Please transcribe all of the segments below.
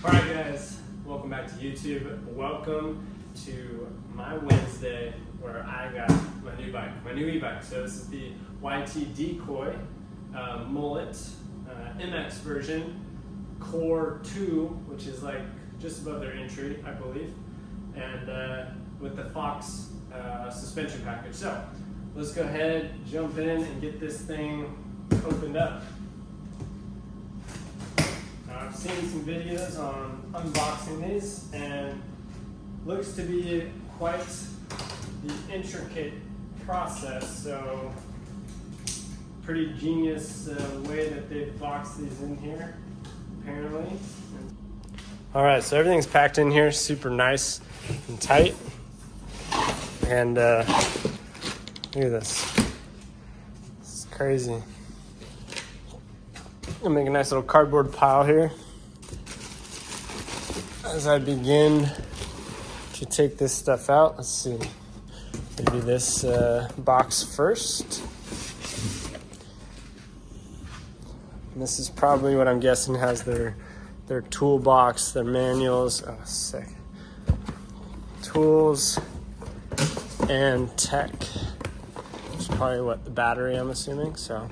Alright guys, welcome back to YouTube. Welcome to my Wednesday where I got my new e-bike. So this is the YT Decoy mullet MX version, Core 2, which is like just above their entry, I believe, and with the Fox suspension package. So let's go ahead, jump in and get this thing opened up. I've seen some videos on unboxing these and looks to be quite the intricate process, so pretty genius way that they've boxed these in here, apparently. Alright, so everything's packed in here super nice and tight, and look at this. It's crazy. I'll make a nice little cardboard pile here as I begin to take this stuff out. Let's see, maybe this box first. And this is probably what I'm guessing has their toolbox, their manuals. Oh, sick. Tools and tech, which is probably what the battery, I'm assuming. So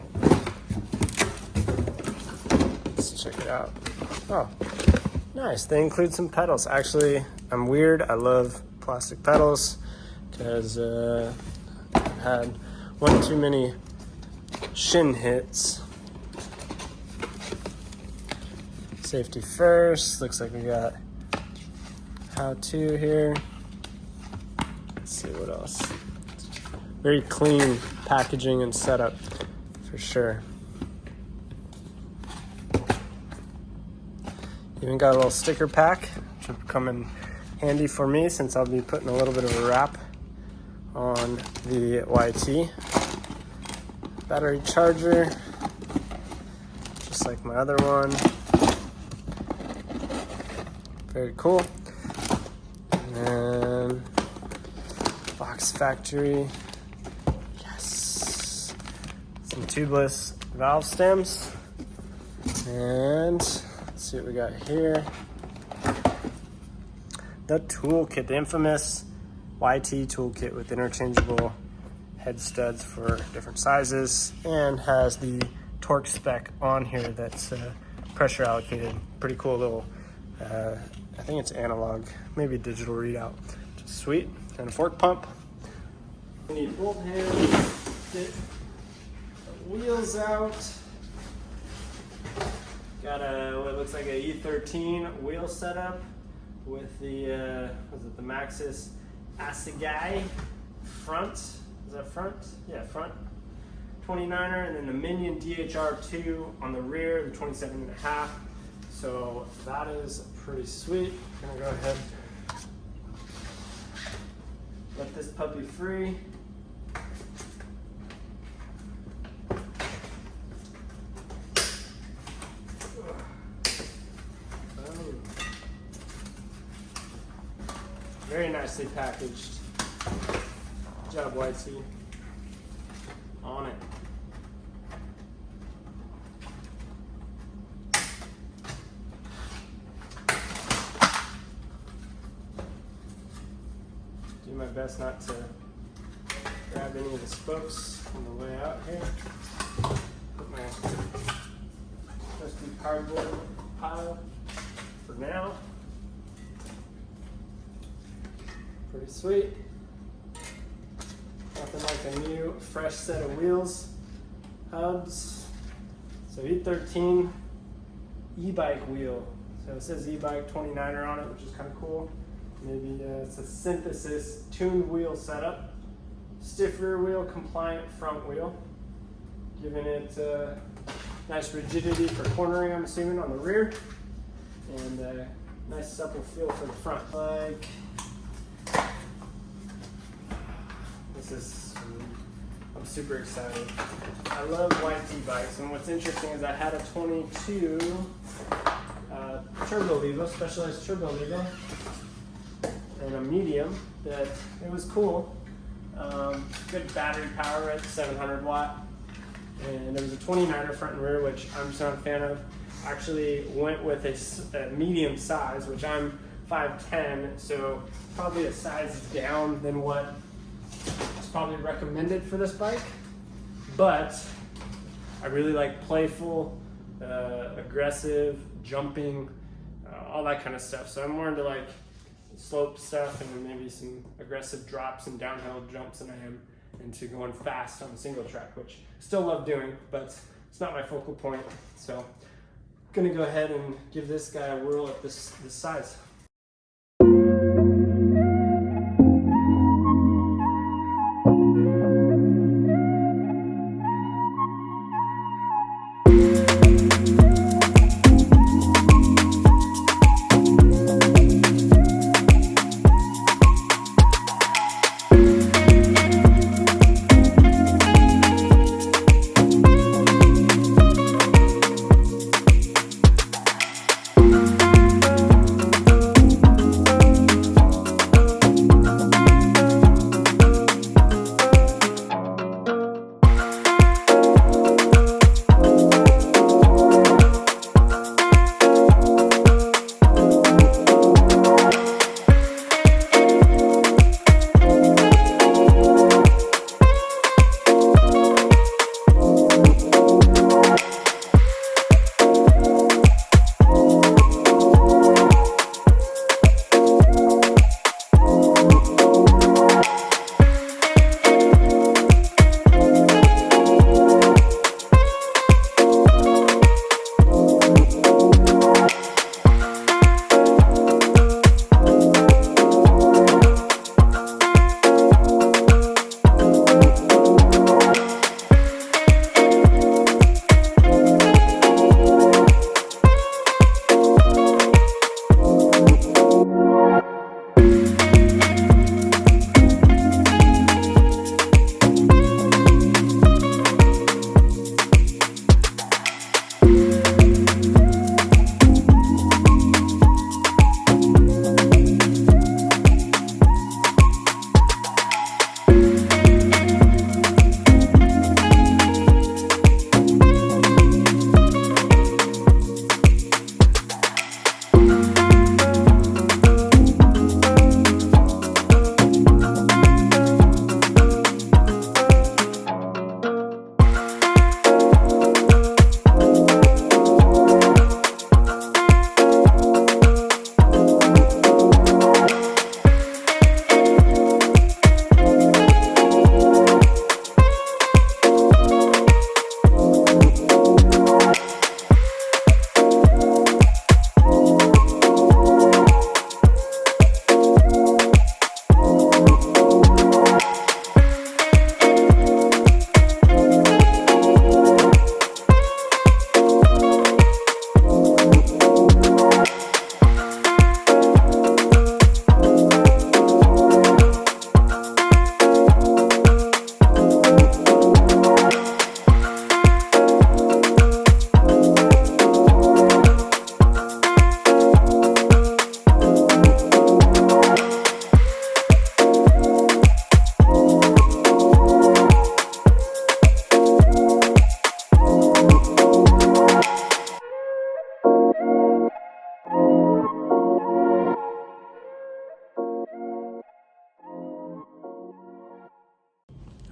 check it out. Oh, nice. They include some pedals. Actually, I'm weird. I love plastic pedals because I've had one too many shin hits. Safety first. Looks like we got how-to here. Let's see what else. Very clean packaging and setup for sure. Even got a little sticker pack, which will come in handy for me since I'll be putting a little bit of a wrap on the YT. Battery charger, just like my other one. Very cool. And box factory. Yes. Some tubeless valve stems. And let's see what we got here. The toolkit, the infamous YT toolkit with interchangeable head studs for different sizes, and has the torque spec on here that's pressure allocated. Pretty cool little, I think it's analog, maybe digital readout. Which is sweet. And a fork pump. We need bolt hands, get the wheels out. Got what looks like a E13 wheel setup with the the Maxxis Assegai front. Is that front? Yeah, front 29er, and then the Minion DHR2 on the rear, the 27.5. So that is pretty sweet. I'm gonna go ahead, let this puppy free. Very nicely packaged. Good job, YT. On it. Do my best not to grab any of the spokes on the way out here. Put my trusty cardboard pile for now. Pretty sweet. Nothing like a new, fresh set of wheels, hubs. So E13 e-bike wheel. So it says e-bike 29er on it, which is kind of cool. Maybe it's a synthesis tuned wheel setup. Stiff rear wheel, compliant front wheel. Giving it nice rigidity for cornering, I'm assuming, on the rear. And nice supple feel for the front. Like, I'm super excited. I love YT bikes, and what's interesting is I had a 22 turbo levo, specialized turbo levo, and a medium that it was cool. Good battery power, right? 700 watt. And there was a 29er front and rear, which I'm just not a fan of. actually went with a medium size, which I'm 5'10", so probably a size down than what is probably recommended for this bike. But I really like playful, aggressive, jumping, all that kind of stuff. So I'm more into like slope stuff and then maybe some aggressive drops and downhill jumps than I am into going fast on a single track, which I still love doing, but it's not my focal point. So I'm gonna go ahead and give this guy a whirl at this size.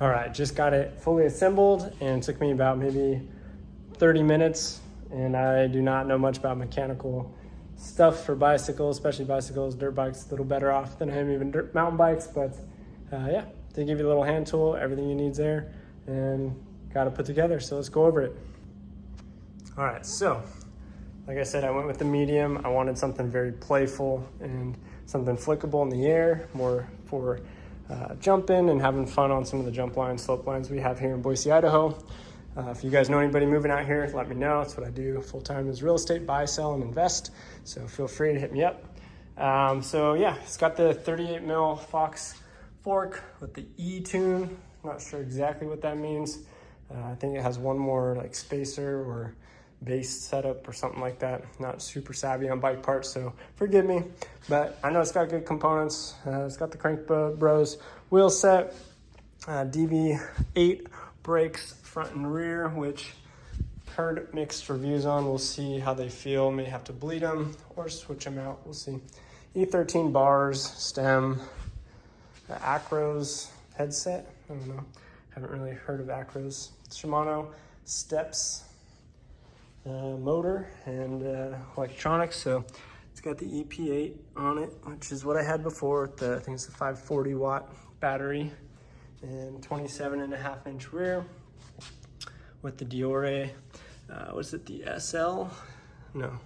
All right, just got it fully assembled and it took me about maybe 30 minutes. And I do not know much about mechanical stuff for bicycles, especially bicycles. Dirt bikes, a little better off than I am even mountain bikes. But yeah, they give you a little hand tool, everything you need there, and got it put together. So let's go over it. All right, so like I said, I went with the medium. I wanted something very playful and something flickable in the air, more for jumping and having fun on some of the jump lines, slope lines we have here in Boise, Idaho. If you guys know anybody moving out here, let me know. That's what I do full-time, is real estate, buy, sell, and invest. So feel free to hit me up. So yeah, it's got the 38 mil Fox fork with the E-tune. Not sure exactly what that means. I think it has one more like spacer or base setup or something like that. Not super savvy on bike parts, so forgive me. But I know it's got good components. It's got the Crank Bros wheel set, DB8 brakes front and rear, which heard mixed reviews on. We'll see how they feel. May have to bleed them or switch them out. We'll see. E13 bars, stem, Acros headset. I don't know. Haven't really heard of Acros. Shimano steps, motor, and electronics. So it's got the EP8 on it, which is what I had before. I think it's a 540 watt battery and 27.5-inch rear with the Decoy. Was it the SL? No.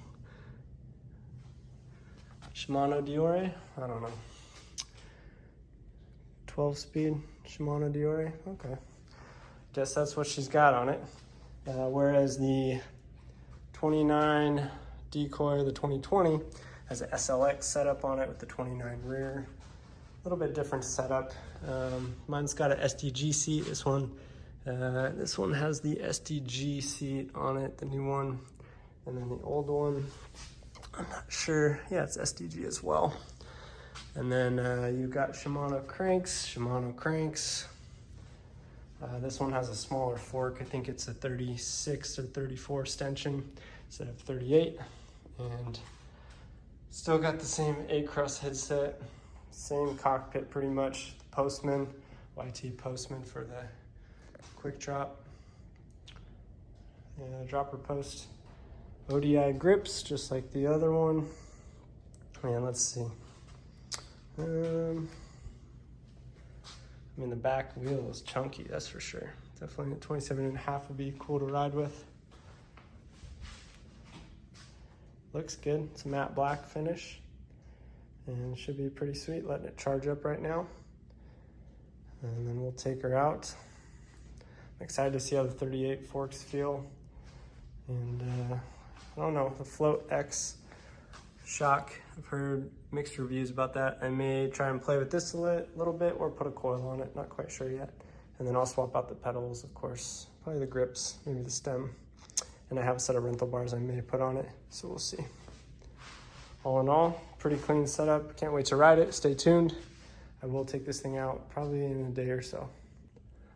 Shimano Decoy? I don't know. 12-speed Shimano Decoy? Okay. Guess that's what she's got on it. Whereas the 29 Decoy, the 2020, has an SLX setup on it with the 29 rear. A little bit different setup. Mine's got an SDG seat. This one has the SDG seat on it, the new one, and then the old one, I'm not sure. Yeah, it's SDG as well. And then you've got Shimano cranks. This one has a smaller fork. I think it's a 36 or 34 extension instead of 38. And still got the same A-Cross headset, same cockpit pretty much. The Postman, YT Postman for the quick drop. Dropper post. ODI grips, just like the other one. And let's see. I mean, the back wheel is chunky, that's for sure. Definitely a 27.5 would be cool to ride with. Looks good. It's a matte black finish. And should be pretty sweet. Letting it charge up right now. And then we'll take her out. I'm excited to see how the 38 forks feel. And I don't know, the Float X shock, I've heard mixed reviews about that. I may try and play with this a little bit or put a coil on it, not quite sure yet. And then I'll swap out the pedals, of course, probably the grips, maybe the stem. And I have a set of rental bars I may put on it, so we'll see. All in all, pretty clean setup. Can't wait to ride it, stay tuned. I will take this thing out probably in a day or so.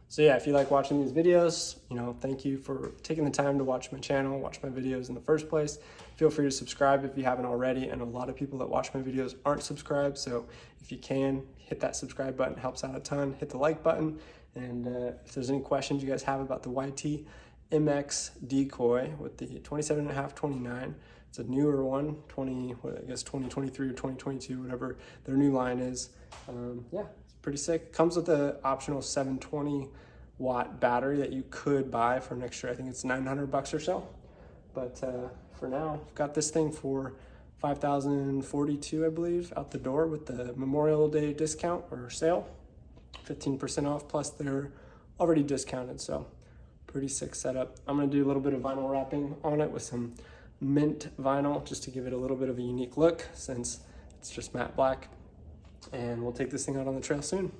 So yeah, if you like watching these videos, thank you for taking the time to watch my channel, watch my videos in the first place. Feel free to subscribe if you haven't already. And a lot of people that watch my videos aren't subscribed. So if you can, hit that subscribe button, helps out a ton. Hit the like button. And if there's any questions you guys have about the YT MX Decoy with the 27.5 29, it's a newer one, 2023 or 2022, whatever their new line is. Yeah, it's pretty sick. Comes with an optional 720 watt battery that you could buy for an extra, I think it's $900 or so. But for now, I've got this thing for $5,042, I believe, out the door with the Memorial Day discount or sale, 15% off, plus they're already discounted. So pretty sick setup. I'm gonna do a little bit of vinyl wrapping on it with some mint vinyl just to give it a little bit of a unique look since it's just matte black. And we'll take this thing out on the trail soon.